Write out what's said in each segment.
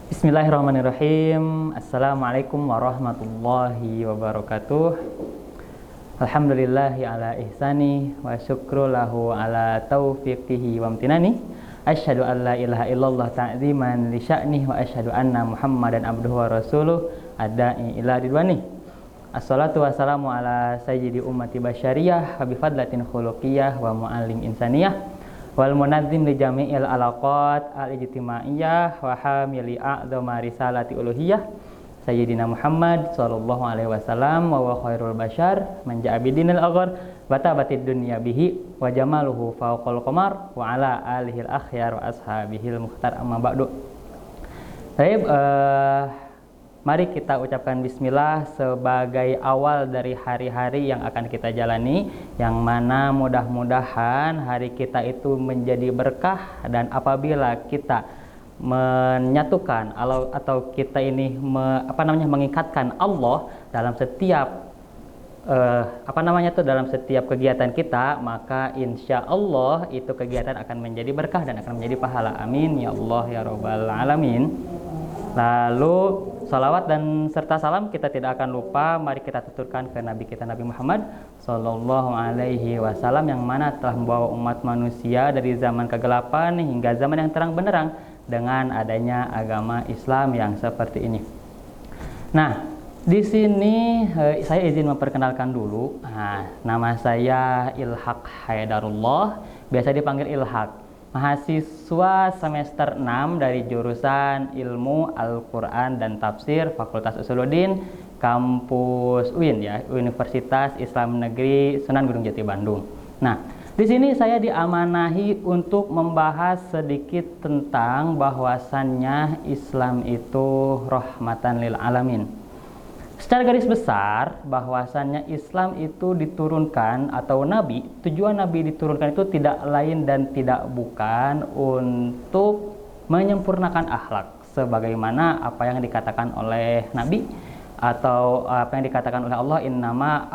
Bismillahirrahmanirrahim. Assalamualaikum warahmatullahi wabarakatuh. Alhamdulillahi ala ihsani wa syukru lahu ala taufiqihi wa amtinani. Asyhadu an la ilaha illallah ta'ziman li sya'nih wa asyhadu anna Muhammadan abduhu wa rasuluh adda'i ila ridwani. Assalatu wassalamu ala sayyidi ummati basyariyah wa bifadlatin khuluqiyah wa mu'allim insaniyah wal munazzim li jami'il alaqat al-ijtimaiyah wa hamili a'dhama risalati uluhiyah sayyidina Muhammad sallallahu alaihi wasallam wa huwa khairul bashar man ja'a bidinil aghar wa tabatid dunya bihi wa jamaluhu fawqal qamar wa ala alihi al-akhyar wa ashabihil mukhtar amma ba'du. Baik, mari kita ucapkan bismillah sebagai awal dari hari-hari yang akan kita jalani, yang mana mudah-mudahan hari kita itu menjadi berkah, dan apabila kita menyatukan atau kita ini mengikatkan Allah dalam setiap dalam setiap kegiatan kita, maka insya Allah itu kegiatan akan menjadi berkah dan akan menjadi pahala. Amin ya Allah ya Rabbal alamin. Lalu salawat dan serta salam kita tidak akan lupa, mari kita tuturkan ke Nabi kita Nabi Muhammad Sallallahu Alaihi Wasallam, yang mana telah membawa umat manusia dari zaman kegelapan hingga zaman yang terang benderang dengan adanya agama Islam yang seperti ini. Nah, di sini saya izin memperkenalkan dulu. Nama saya Ilhaq Haidarullah, biasa dipanggil Ilhaq. Mahasiswa semester 6 dari jurusan Ilmu Al-Quran dan Tafsir Fakultas Usuluddin Kampus UIN ya, Universitas Islam Negeri Sunan Gunung Jati Bandung. Nah, di sini saya diamanahi untuk membahas sedikit tentang bahwasannya Islam itu rahmatan lil alamin. Secara garis besar, bahwasannya Islam itu diturunkan atau tujuan Nabi diturunkan itu tidak lain dan tidak bukan untuk menyempurnakan akhlak, sebagaimana apa yang dikatakan oleh Nabi atau apa yang dikatakan oleh Allah,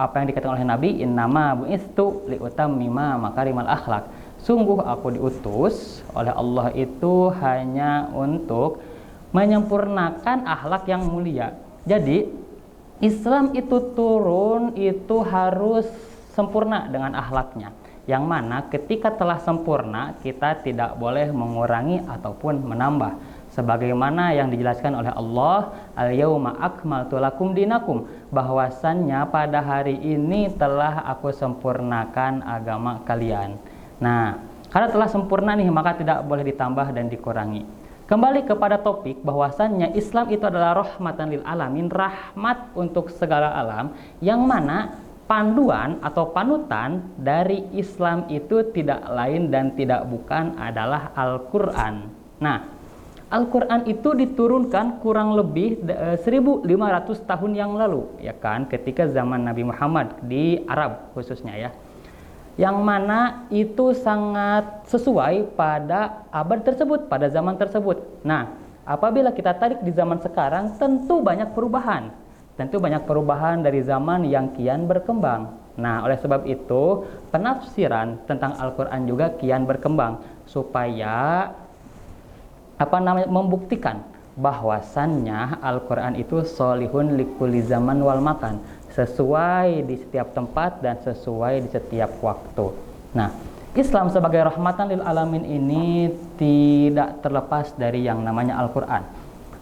apa yang dikatakan oleh Nabi, innama bu'istu liutammima makarimal akhlak. Sungguh aku diutus oleh Allah itu hanya untuk menyempurnakan akhlak yang mulia. Jadi Islam itu turun itu harus sempurna dengan akhlaknya, yang mana ketika telah sempurna kita tidak boleh mengurangi ataupun menambah, sebagaimana yang dijelaskan oleh Allah, al-yauma akmaltu lakum dinakum, bahwasannya pada hari ini telah aku sempurnakan agama kalian. Nah, karena telah sempurna nih, maka tidak boleh ditambah dan dikurangi. Kembali kepada topik, bahwasannya Islam itu adalah rahmatan lil alamin, rahmat untuk segala alam, yang mana panduan atau panutan dari Islam itu tidak lain dan tidak bukan adalah Al-Quran. Nah, Al-Quran itu diturunkan kurang lebih 1500 tahun yang lalu, ya kan, ketika zaman Nabi Muhammad di Arab khususnya ya, yang mana itu sangat sesuai pada abad tersebut, pada zaman tersebut. Nah, apabila kita tarik di zaman sekarang, tentu banyak perubahan. Tentu banyak perubahan dari zaman yang kian berkembang. Nah, oleh sebab itu, penafsiran tentang Al-Quran juga kian berkembang, supaya membuktikan bahwasannya Al-Quran itu sholihun likulli zaman wal makan, sesuai di setiap tempat dan sesuai di setiap waktu. Nah, Islam sebagai rahmatan lil alamin ini tidak terlepas dari yang namanya Al-Quran.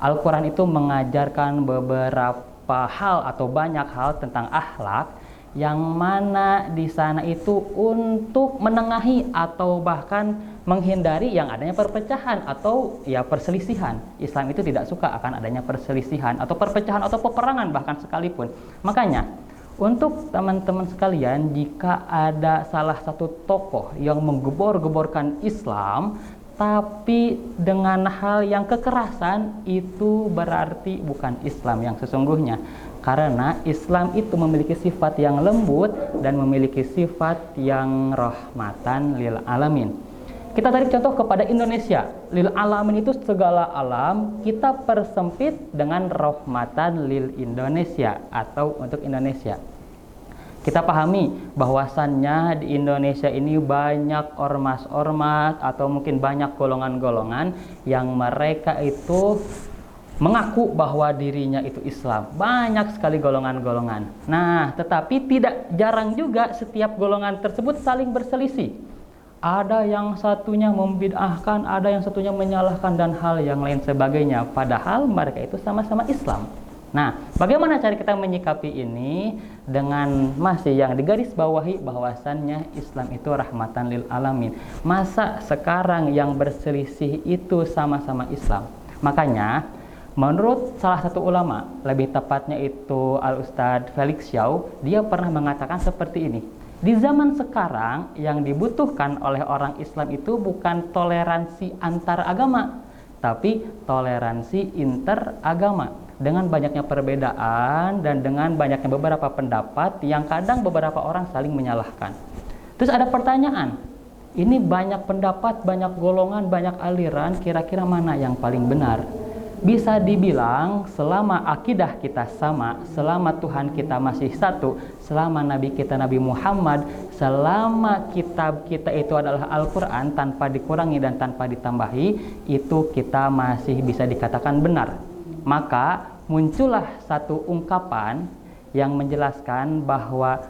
Al-Quran itu mengajarkan beberapa hal atau banyak hal tentang akhlak, yang mana di sana itu untuk menengahi atau bahkan menghindari yang adanya perpecahan atau ya perselisihan. Islam itu tidak suka akan adanya perselisihan atau perpecahan atau peperangan bahkan sekalipun. Makanya untuk teman-teman sekalian, jika ada salah satu tokoh yang menggebor-geborkan Islam tapi dengan hal yang kekerasan, itu berarti bukan Islam yang sesungguhnya. Karena Islam itu memiliki sifat yang lembut dan memiliki sifat yang rahmatan lil alamin. Kita tarik contoh kepada Indonesia. Lil alamin itu segala alam, kita persempit dengan rahmatan lil Indonesia atau untuk Indonesia. Kita pahami bahwasannya di Indonesia ini banyak ormas-ormas atau mungkin banyak golongan-golongan yang mereka itu mengaku bahwa dirinya itu Islam. Banyak sekali golongan-golongan. Nah, tetapi tidak jarang juga setiap golongan tersebut saling berselisih. Ada yang satunya membid'ahkan, ada yang satunya menyalahkan, dan hal yang lain sebagainya. Padahal mereka itu sama-sama Islam. Nah, bagaimana cara kita menyikapi ini dengan masih yang digaris bawahi bahwasannya Islam itu rahmatan lil alamin. Masa sekarang yang berselisih itu sama-sama Islam? Makanya, menurut salah satu ulama, lebih tepatnya itu Al-Ustadz Felix Xiao, dia pernah mengatakan seperti ini. Di zaman sekarang yang dibutuhkan oleh orang Islam itu bukan toleransi antar agama, tapi toleransi interagama. Dengan banyaknya perbedaan dan dengan banyaknya beberapa pendapat yang kadang beberapa orang saling menyalahkan. Terus ada pertanyaan, ini banyak pendapat, banyak golongan, banyak aliran, kira-kira mana yang paling benar? Bisa dibilang selama akidah kita sama, selama Tuhan kita masih satu, selama Nabi kita Nabi Muhammad, selama kitab kita itu adalah Al-Quran tanpa dikurangi dan tanpa ditambahi, itu kita masih bisa dikatakan benar. Maka muncullah satu ungkapan yang menjelaskan bahwa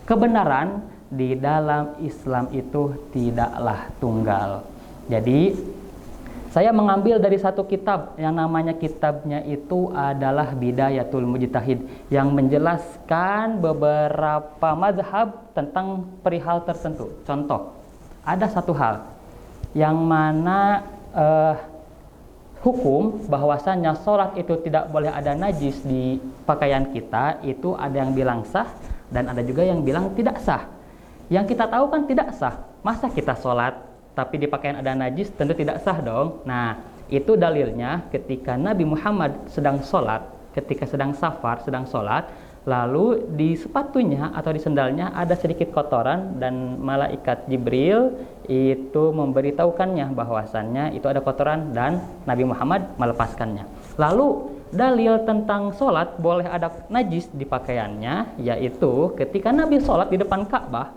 kebenaran di dalam Islam itu tidaklah tunggal. Jadi saya mengambil dari satu kitab yang namanya kitabnya itu adalah Bidayatul Mujtahid yang menjelaskan beberapa mazhab tentang perihal tertentu. Contoh, ada satu hal yang mana hukum bahwasannya sholat itu tidak boleh ada najis di pakaian kita, itu ada yang bilang sah dan ada juga yang bilang tidak sah. Yang kita tahu kan tidak sah. Masa kita sholat tapi di pakaian ada najis? Tentu tidak sah dong. Nah, itu dalilnya ketika Nabi Muhammad sedang sholat, ketika sedang safar, sedang sholat, lalu di sepatunya atau di sendalnya ada sedikit kotoran dan malaikat Jibril itu memberitahukannya bahwasannya itu ada kotoran dan Nabi Muhammad melepaskannya. Lalu dalil tentang sholat boleh ada najis di pakaiannya, yaitu ketika Nabi sholat di depan Ka'bah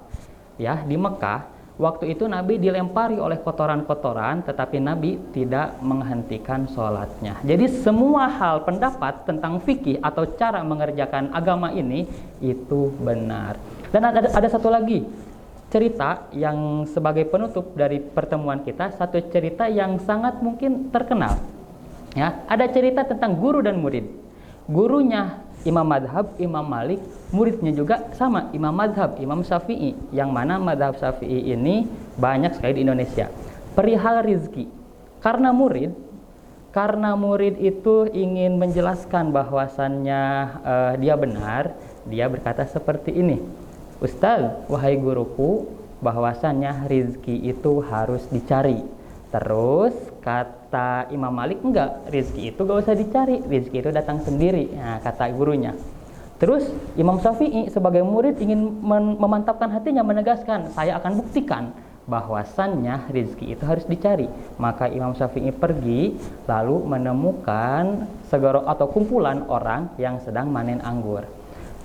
ya di Mekah. Waktu itu Nabi dilempari oleh kotoran-kotoran, tetapi Nabi tidak menghentikan sholatnya. Jadi semua hal pendapat tentang fikih atau cara mengerjakan agama ini itu benar. Dan ada satu lagi cerita yang sebagai penutup dari pertemuan kita, satu cerita yang sangat mungkin terkenal. Ya, ada cerita tentang guru dan murid. Gurunya Imam Madhab, Imam Malik, muridnya juga sama, Imam Madhab, Imam Syafi'i, yang mana Madhab Syafi'i ini banyak sekali di Indonesia. Perihal rizki, karena murid itu ingin menjelaskan bahwasannya dia benar, dia berkata seperti ini, Ustaz, wahai guruku, bahwasannya rizki itu harus dicari. Terus kata Imam Malik, enggak, rizki itu gak usah dicari, rizki itu datang sendiri. Nah, kata gurunya. Terus Imam Syafi'i sebagai murid ingin memantapkan hatinya, menegaskan, saya akan buktikan bahwasannya rizki itu harus dicari. Maka Imam Syafi'i pergi lalu menemukan segoro atau kumpulan orang yang sedang manen anggur.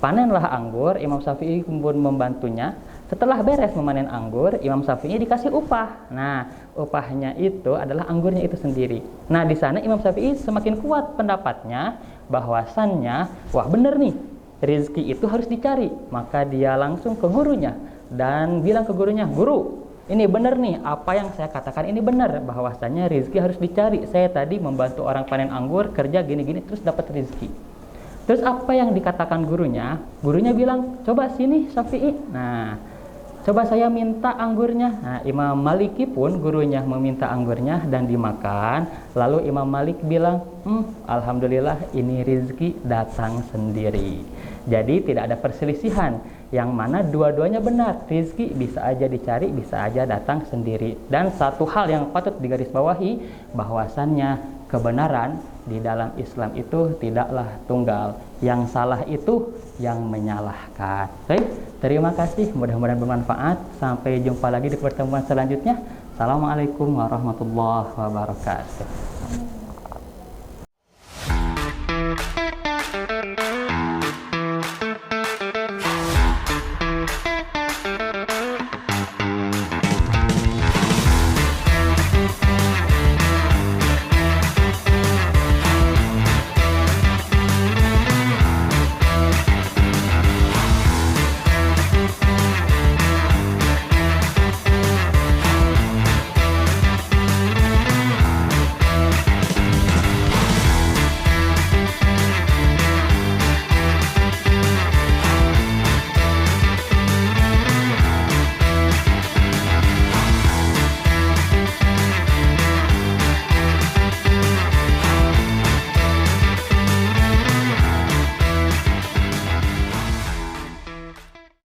Panenlah anggur, Imam Syafi'i pun membantunya. Setelah beres memanen anggur, Imam Syafi'i dikasih upah. Nah, upahnya itu adalah anggurnya itu sendiri. Nah, di sana Imam Syafi'i semakin kuat pendapatnya bahwasannya, wah bener nih, rezeki itu harus dicari. Maka dia langsung ke gurunya dan bilang ke gurunya, guru, ini bener nih, apa yang saya katakan ini benar, bahwasannya rezeki harus dicari. Saya tadi membantu orang panen anggur, kerja gini-gini, terus dapat rezeki. Terus apa yang dikatakan gurunya? Gurunya bilang, coba sini Syafi'i. Nah, coba saya minta anggurnya. Nah, Imam Maliki pun gurunya meminta anggurnya dan dimakan. Lalu Imam Malik bilang, alhamdulillah ini rezeki datang sendiri. Jadi tidak ada perselisihan. Yang mana dua-duanya benar. Rezeki bisa aja dicari, bisa aja datang sendiri. Dan satu hal yang patut digarisbawahi, bahwasannya kebenaran di dalam Islam itu tidaklah tunggal. Yang salah itu yang menyalahkan. Baik, terima kasih. Mudah-mudahan bermanfaat. Sampai jumpa lagi di pertemuan selanjutnya. Assalamualaikum warahmatullahi wabarakatuh.